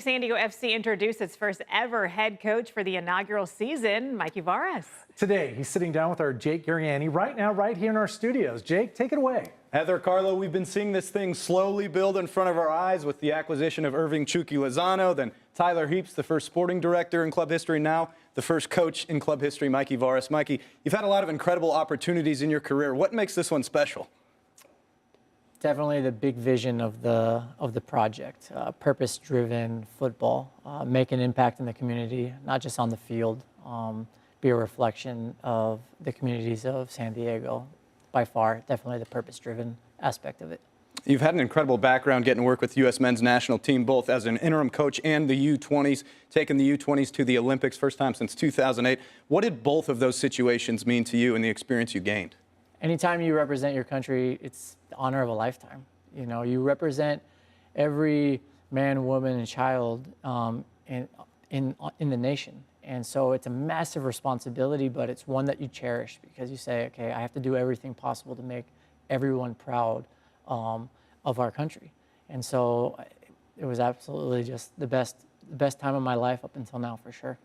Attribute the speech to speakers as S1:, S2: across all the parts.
S1: San Diego FC introduced its first ever head coach for the inaugural season, Mikey Varas.
S2: Today, he's sitting down with our Jake Garegnani right here in our studios. Jake, take it away.
S3: Heather, Carlo, we've been seeing this thing slowly build in front of our eyes with the acquisition of Irving Chucky Lozano, then Tyler Heaps, the first sporting director in club history, now the first coach in club history, Mikey Varas. Mikey, you've had a lot of incredible opportunities in your career. What makes this one special?
S4: Definitely the big vision of the project, purpose-driven football, make an impact in the community, not just on the field, be a reflection of the communities of San Diego. By far, definitely the purpose-driven aspect of it.
S3: You've had an incredible background getting to work with the U.S. men's national team, both as an interim coach and the U20s, taking the U20s to the Olympics, first time since 2008. What did both of those situations mean to you and the experience you gained? Anytime
S4: you represent your country, it's the honor of a lifetime. You know, you represent every man, woman, and child in the nation. And so it's a massive responsibility, but it's one that you cherish because you say, okay, I have to do everything possible to make everyone proud of our country. And so it was absolutely just the best time of my life up until now, for sure.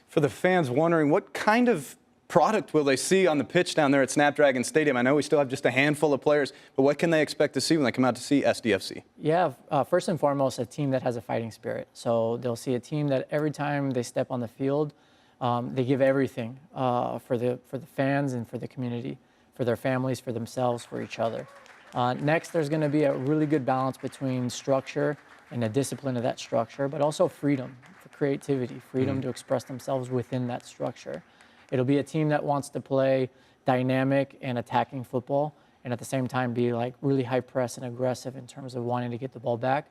S3: For the fans wondering, what kind of product will they see on the pitch down there at Snapdragon Stadium? I know we still have just a handful of players, but what can they expect to see when they come out to see SDFC?
S4: Yeah, first and foremost, a team that has a fighting spirit. So they'll see a team that every time they step on the field, they give everything for the fans and for the community, for their families, for themselves, for each other. Next, there's going to be a really good balance between structure and the discipline of that structure, but also freedom for creativity, freedom to express themselves within that structure. It'll be a team that wants to play dynamic and attacking football and at the same time be like really high press and aggressive in terms of wanting to get the ball back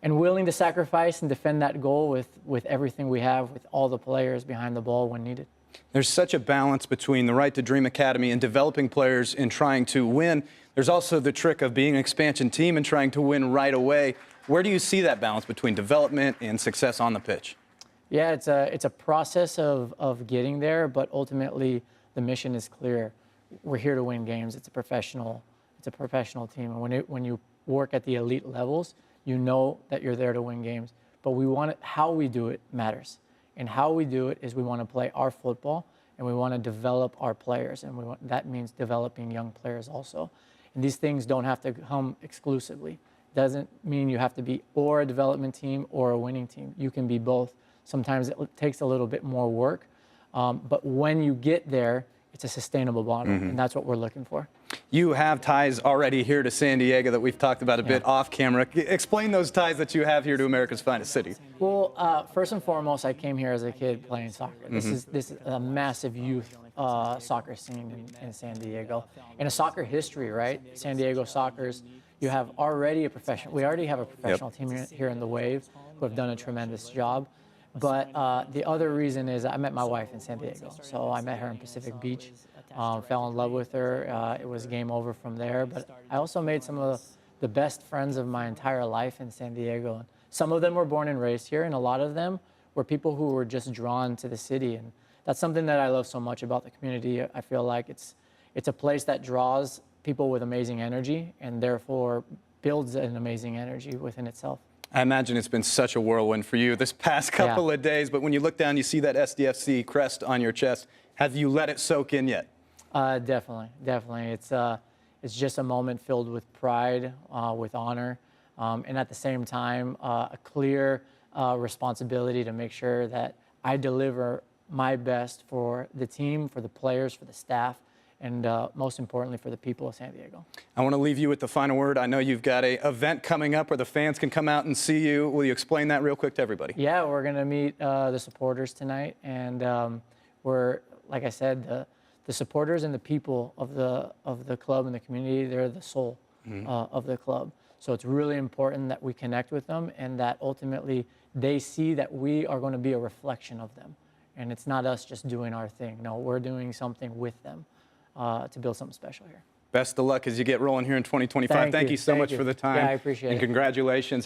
S4: and willing to sacrifice and defend that goal with everything we have, with all the players behind the ball when needed.
S3: There's such a balance between the Right to Dream Academy and developing players and trying to win. There's also the trick of being an expansion team and trying to win right away. Where do you see that balance between development and success on the pitch?
S4: Yeah, it's a process of getting there, but ultimately the mission is clear. We're here to win games. It's a professional team, and when you work at the elite levels, you know that you're there to win games. But how we do it matters, and how we do it is we want to play our football, and we want to develop our players, and that means developing young players also. And these things don't have to come exclusively. Doesn't mean you have to be or a development team or a winning team. You can be both. Sometimes it takes a little bit more work, but when you get there, it's a sustainable model, and that's what we're looking for.
S3: You have ties already here to San Diego that we've talked about a bit off camera. Explain those ties that you have here to America's finest city.
S4: Well, first and foremost, I came here as a kid playing soccer. This is a massive youth soccer scene in San Diego, and a soccer history, right? San Diego Soccers. You have already we already have a professional team here in the Wave who have done a tremendous job. But the other reason is I met my wife in San Diego. So I met her in Pacific Beach, fell in love with her. It was game over from there. But I also made some of the best friends of my entire life in San Diego. Some of them were born and raised here, and a lot of them were people who were just drawn to the city. And that's something that I love so much about the community. I feel like it's a place that draws people with amazing energy and therefore builds an amazing energy within itself.
S3: I imagine it's been such a whirlwind for you this past couple of days, but when you look down, you see that SDFC crest on your chest. Have you let it soak in yet?
S4: Definitely. It's just a moment filled with pride, with honor, and at the same time, a clear responsibility to make sure that I deliver my best for the team, for the players, for the staff, and most importantly for the people of San Diego.
S3: I want to leave you with the final word. I know you've got an event coming up where the fans can come out and see you. Will you explain that real quick to everybody?
S4: Yeah, we're going to meet the supporters tonight, and we're, like I said, the supporters and the people of the club and the community, they're the soul of the club. So it's really important that we connect with them and that ultimately they see that we are going to be a reflection of them. And it's not us just doing our thing. No, we're doing something with them. To build something special here.
S3: Best of luck as you get rolling here in 2025. Thank you so much for the time.
S4: Yeah, I appreciate it.
S3: And congratulations.